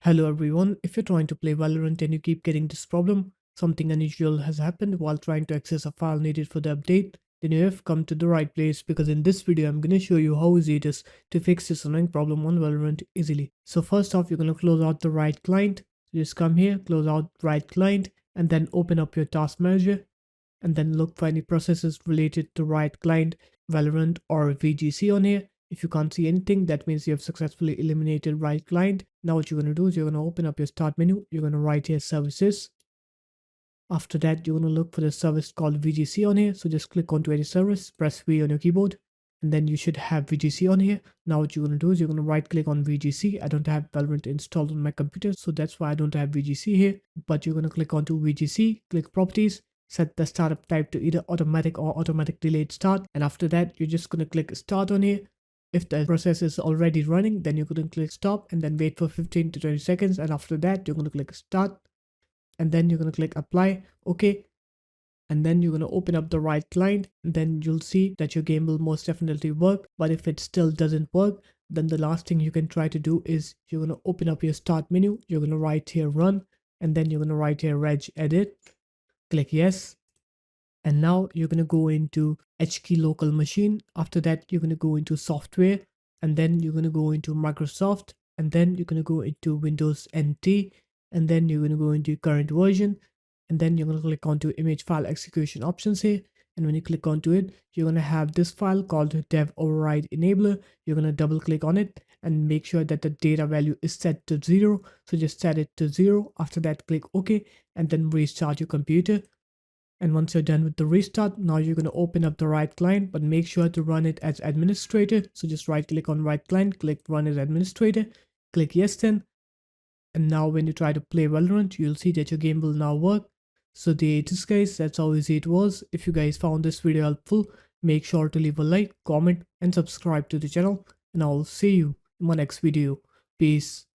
Hello everyone, if you're trying to play Valorant and you keep getting this problem, something unusual has happened while trying to access a file needed for the update, then you have come to the right place because in this video I'm going to show you how easy it is to fix this annoying problem on Valorant easily. So first off, you're going to close out the Riot client. So just come here, close out Riot client and then open up your task manager and then look for any processes related to Riot client, Valorant or VGC on here. If you can't see anything, that means you have successfully eliminated Riot client. Now what you're going to do is you're going to open up your start menu. You're going to write here services. After that, you're going to look for the service called VGC on here. So just click onto any service, press V on your keyboard, and then you should have VGC on here. Now what you're going to do is you're going to right click on VGC. I don't have Valorant installed on my computer, so that's why I don't have VGC here. But you're going to click onto VGC, click properties, set the startup type to either automatic or automatic delayed start. And after that, you're just going to click start on here. If the process is already running, then you're going to click stop and then wait for 15 to 20 seconds. And after that, you're going to click start and then you're going to click apply. Okay. And then you're going to open up the Riot client. And then you'll see that your game will most definitely work. But if it still doesn't work, then the last thing you can try to do is you're going to open up your start menu. You're going to write here run. And then you're going to write here reg edit. Click yes. And now you're going to go into HKey local machine. After that, you're going to go into software. And then you're going to go into Microsoft. And then you're going to go into Windows NT. And then you're going to go into current version. And then you're going to click onto image file execution options here. And when you click onto it, you're going to have this file called DevOverrideEnable. You're going to double click on it and make sure that the data value is set to 0. So just set it to 0. After that, click OK and then restart your computer. And once you're done with the restart, now you're going to open up the Riot client, but make sure to run it as administrator. So just right click on Riot client, click run as administrator, click yes then. And now when you try to play Valorant, you'll see that your game will now work. So there it is guys, that's how easy it was. If you guys found this video helpful, make sure to leave a like, comment and subscribe to the channel. And I'll see you in my next video. Peace.